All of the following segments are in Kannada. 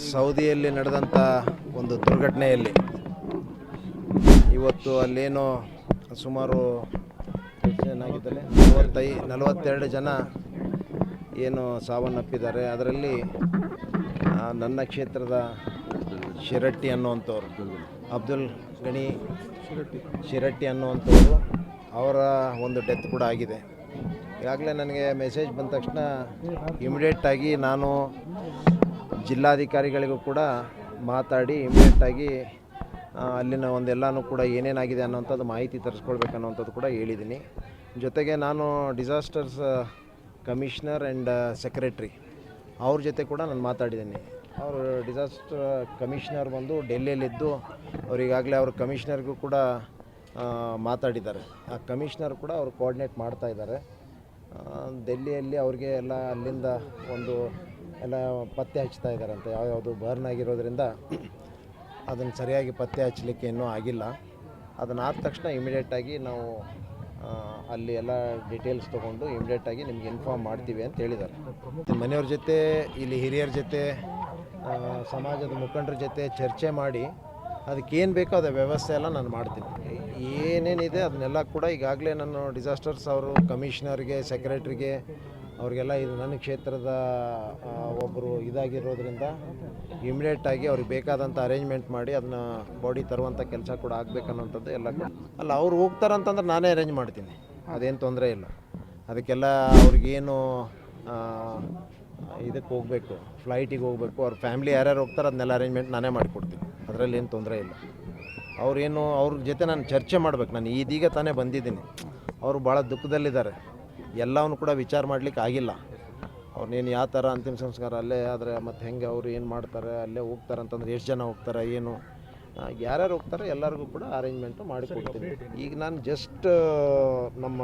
ಸೌದಿಯಲ್ಲಿ ನಡೆದಂಥ ಒಂದು ದುರ್ಘಟನೆಯಲ್ಲಿ ಇವತ್ತು ಅಲ್ಲೇನೋ ಸುಮಾರು ಏನಾಗಿದ್ದಾರೆ 42 ಜನ ಏನು ಸಾವನ್ನಪ್ಪಿದ್ದಾರೆ. ಅದರಲ್ಲಿ ನನ್ನ ಕ್ಷೇತ್ರದ ಶಿರಟ್ಟಿ ಅನ್ನುವಂಥವ್ರು, ಅಬ್ದುಲ್ ಗಣಿ ಶಿರಟ್ಟಿ ಅನ್ನುವಂಥವ್ರು, ಅವರ ಒಂದು ಡೆತ್ ಕೂಡ ಆಗಿದೆ. ಈಗಾಗಲೇ ನನಗೆ ಮೆಸೇಜ್ ಬಂದ ತಕ್ಷಣ ಇಮಿಡಿಯೇಟಾಗಿ ನಾನು ಜಿಲ್ಲಾಧಿಕಾರಿಗಳಿಗೂ ಕೂಡ ಮಾತಾಡಿ ಇಮಿಡಿಯೇಟಾಗಿ ಅಲ್ಲಿನ ಒಂದೆಲ್ಲನೂ ಕೂಡ ಏನೇನಾಗಿದೆ ಅನ್ನೋಂಥದ್ದು ಮಾಹಿತಿ ತರಿಸ್ಕೊಳ್ಬೇಕನ್ನೋಂಥದ್ದು ಕೂಡ ಹೇಳಿದ್ದೀನಿ. ಜೊತೆಗೆ ನಾನು ಡಿಸಾಸ್ಟರ್ಸ್ ಕಮಿಷನರ್ ಆ್ಯಂಡ್ ಸೆಕ್ರೆಟ್ರಿ ಅವ್ರ ಜೊತೆ ಕೂಡ ನಾನು ಮಾತಾಡಿದ್ದೀನಿ. ಅವರು ಡಿಸಾಸ್ಟರ್ ಕಮಿಷನರ್ ಬಂದು ಡೆಲ್ಲಿಯಲ್ಲಿದ್ದು ಅವರಿಗಾಗಲೇ ಅವ್ರ ಕಮಿಷನರ್ಗೂ ಕೂಡ ಮಾತಾಡಿದ್ದಾರೆ. ಆ ಕಮಿಷನರ್ ಕೂಡ ಅವರು ಕೋಆರ್ಡಿನೇಟ್ ಮಾಡ್ತಾ ಇದ್ದಾರೆ. ಡೆಲ್ಲಿಯಲ್ಲಿ ಅವ್ರಿಗೆ ಎಲ್ಲ ಅಲ್ಲಿಂದ ಒಂದು ಎಲ್ಲ ಪತ್ತೆ ಹಚ್ತಾ ಇದ್ದಾರಂತೆ. ಯಾವ್ಯಾವುದು ಬರ್ನ್ ಆಗಿರೋದ್ರಿಂದ ಅದನ್ನು ಸರಿಯಾಗಿ ಪತ್ತೆ ಹಚ್ಚಲಿಕ್ಕೆ ಇನ್ನೂ ಆಗಿಲ್ಲ. ಅದನ್ನು ಆದ ತಕ್ಷಣ ಇಮಿಡಿಯೇಟಾಗಿ ನಾವು ಅಲ್ಲಿ ಎಲ್ಲ ಡೀಟೇಲ್ಸ್ ತೊಗೊಂಡು ಇಮಿಡಿಯೇಟಾಗಿ ನಿಮ್ಗೆ ಇನ್ಫಾರ್ಮ್ ಮಾಡ್ತೀವಿ ಅಂತ ಹೇಳಿದ್ದಾರೆ. ಮನೆಯವ್ರ ಜೊತೆ, ಇಲ್ಲಿ ಹಿರಿಯರ ಜೊತೆ, ಸಮಾಜದ ಮುಖಂಡರ ಜೊತೆ ಚರ್ಚೆ ಮಾಡಿ ಅದಕ್ಕೇನು ಬೇಕೋ ಅದೇ ವ್ಯವಸ್ಥೆ ಎಲ್ಲ ನಾನು ಮಾಡ್ತೀನಿ. ಏನೇನಿದೆ ಅದನ್ನೆಲ್ಲ ಕೂಡ ಈಗಾಗಲೇ ನಾನು ಡಿಸಾಸ್ಟರ್ಸ್ ಅವರು ಕಮಿಷನರ್ಗೆ, ಸೆಕ್ರೆಟ್ರಿಗೆ ಅವ್ರಿಗೆಲ್ಲ ಇದು ನನ್ನ ಕ್ಷೇತ್ರದ ಒಬ್ಬರು ಇದಾಗಿರೋದ್ರಿಂದ ಇಮಿಡಿಯೇಟಾಗಿ ಅವ್ರಿಗೆ ಬೇಕಾದಂಥ ಅರೇಂಜ್ಮೆಂಟ್ ಮಾಡಿ ಅದನ್ನ ಬಾಡಿ ತರುವಂಥ ಕೆಲಸ ಕೂಡ ಆಗಬೇಕನ್ನೋಂಥದ್ದು ಎಲ್ಲ ಅಲ್ಲ. ಅವ್ರು ಹೋಗ್ತಾರಂತಂದ್ರೆ ನಾನೇ ಅರೇಂಜ್ ಮಾಡ್ತೀನಿ, ಅದೇನು ತೊಂದರೆ ಇಲ್ಲ. ಅದಕ್ಕೆಲ್ಲ ಅವ್ರಿಗೇನು ಇದಕ್ಕೆ ಹೋಗಬೇಕು, ಫ್ಲೈಟಿಗೆ ಹೋಗಬೇಕು, ಅವ್ರ ಫ್ಯಾಮಿಲಿ ಯಾರ್ಯಾರು ಹೋಗ್ತಾರೆ ಅದನ್ನೆಲ್ಲ ಅರೇಂಜ್ಮೆಂಟ್ ನಾನೇ ಮಾಡಿಕೊಡ್ತೀನಿ. ಅದರಲ್ಲಿ ಏನು ತೊಂದರೆ ಇಲ್ಲ. ಅವ್ರ ಜೊತೆ ನಾನು ಚರ್ಚೆ ಮಾಡಬೇಕು. ನಾನು ಇದೀಗ ತಾನೇ ಬಂದಿದ್ದೀನಿ. ಅವರು ಭಾಳ ದುಃಖದಲ್ಲಿದ್ದಾರೆ. ಎಲ್ಲವನ್ನೂ ಕೂಡ ವಿಚಾರ ಮಾಡಲಿಕ್ಕೆ ಆಗಿಲ್ಲ. ಅವ್ರನ್ನೇನು ಯಾವ ಥರ ಅಂತಿಮ ಸಂಸ್ಕಾರ ಅಲ್ಲೇ ಆದರೆ ಮತ್ತು ಹೆಂಗೆ ಅವರು ಏನು ಮಾಡ್ತಾರೆ, ಅಲ್ಲೇ ಹೋಗ್ತಾರೆ ಅಂತಂದ್ರೆ ಎಷ್ಟು ಜನ ಹೋಗ್ತಾರೆ, ಏನು ಯಾರ್ಯಾರು ಹೋಗ್ತಾರೆ ಎಲ್ಲರಿಗೂ ಕೂಡ ಅರೇಂಜ್ಮೆಂಟು ಮಾಡಿಕೊಡ್ತೀನಿ. ಈಗ ನಾನು ಜಸ್ಟ್ ನಮ್ಮ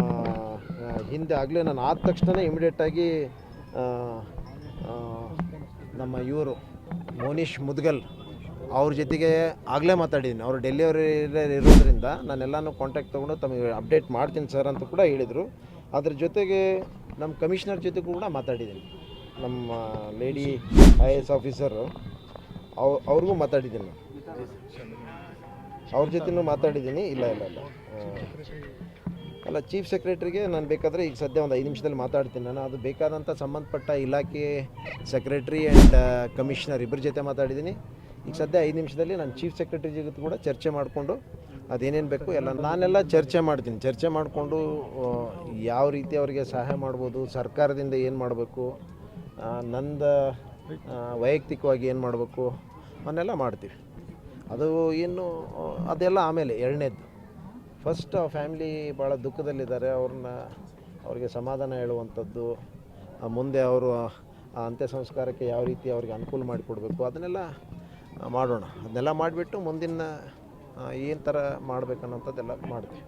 ಹಿಂದೆ ಆಗಲೇ ನಾನು ಆದ ತಕ್ಷಣ ಇಮಿಡಿಯೇಟಾಗಿ ನಮ್ಮ ಇವರು ಮೋನಿಶ್ ಮುದ್ಗಲ್ ಅವ್ರ ಜೊತೆಗೆ ಆಗಲೇ ಮಾತಾಡಿದ್ದೀನಿ. ಅವರು ಡೆಲ್ಲಿಯವರು ಇರೋದ್ರಿಂದ ನಾನೆಲ್ಲನೂ ಕಾಂಟ್ಯಾಕ್ಟ್ ತೊಗೊಂಡು ತಮಗೆ ಅಪ್ಡೇಟ್ ಮಾಡ್ತೀನಿ ಸರ್ ಅಂತ ಕೂಡ ಹೇಳಿದರು. ಅದ್ರ ಜೊತೆಗೆ ನಮ್ಮ ಕಮಿಷನರ್ ಜೊತೆ ಕೂಡ ಮಾತಾಡಿದ್ದೀನಿ. ನಮ್ಮ ಲೇಡಿ IAS ಆಫೀಸರು ಅವ್ರಿಗೂ ಮಾತಾಡಿದ್ದೀನಿ. ಅವ್ರ ಜೊತೆನೂ ಮಾತಾಡಿದ್ದೀನಿ. ಇಲ್ಲ ಅಲ್ಲ, ಚೀಫ್ ಸೆಕ್ರೆಟ್ರಿಗೆ ನಾನು ಬೇಕಾದರೆ ಈಗ ಸದ್ಯ ಒಂದು 5 ನಿಮಿಷದಲ್ಲಿ ಮಾತಾಡ್ತೀನಿ. ನಾನು ಅದು ಬೇಕಾದಂಥ ಸಂಬಂಧಪಟ್ಟ ಇಲಾಖೆ ಸೆಕ್ರೆಟ್ರಿ ಆ್ಯಂಡ್ ಕಮಿಷನರ್ ಇಬ್ಬರ ಜೊತೆ ಮಾತಾಡಿದ್ದೀನಿ. ಈಗ ಸದ್ಯ 5 ನಿಮಿಷದಲ್ಲಿ ನಾನು ಚೀಫ್ ಸೆಕ್ರೆಟರಿ ಜೊತೆ ಕೂಡ ಚರ್ಚೆ ಮಾಡಿಕೊಂಡು ಅದೇನೇನು ಬೇಕು ಎಲ್ಲ ನಾನೆಲ್ಲ ಚರ್ಚೆ ಮಾಡ್ತೀನಿ. ಚರ್ಚೆ ಮಾಡಿಕೊಂಡು ಯಾವ ರೀತಿ ಅವರಿಗೆ ಸಹಾಯ ಮಾಡ್ಬೋದು, ಸರ್ಕಾರದಿಂದ ಏನು ಮಾಡಬೇಕು, ನಂದು ವೈಯಕ್ತಿಕವಾಗಿ ಏನು ಮಾಡಬೇಕು ಅವನ್ನೆಲ್ಲ ಮಾಡ್ತೀವಿ. ಅದು ಏನು ಅದೆಲ್ಲ ಆಮೇಲೆ ಎರಡನೇದು. ಫಸ್ಟ್ ಆ ಫ್ಯಾಮ್ಲಿ ಭಾಳ ದುಃಖದಲ್ಲಿದ್ದಾರೆ. ಅವ್ರಿಗೆ ಸಮಾಧಾನ ಹೇಳುವಂಥದ್ದು, ಮುಂದೆ ಅವರು ಅಂತ್ಯ ಸಂಸ್ಕಾರಕ್ಕೆ ಯಾವ ರೀತಿ ಅವ್ರಿಗೆ ಅನುಕೂಲ ಮಾಡಿಕೊಡ್ಬೇಕು ಅದನ್ನೆಲ್ಲ ಮಾಡೋಣ. ಅದನ್ನೆಲ್ಲ ಮಾಡಿಬಿಟ್ಟು ಮುಂದಿನ ಏನು ಥರ ಮಾಡಬೇಕನ್ನೋಂಥದ್ದೆಲ್ಲ ಮಾಡ್ತೀವಿ.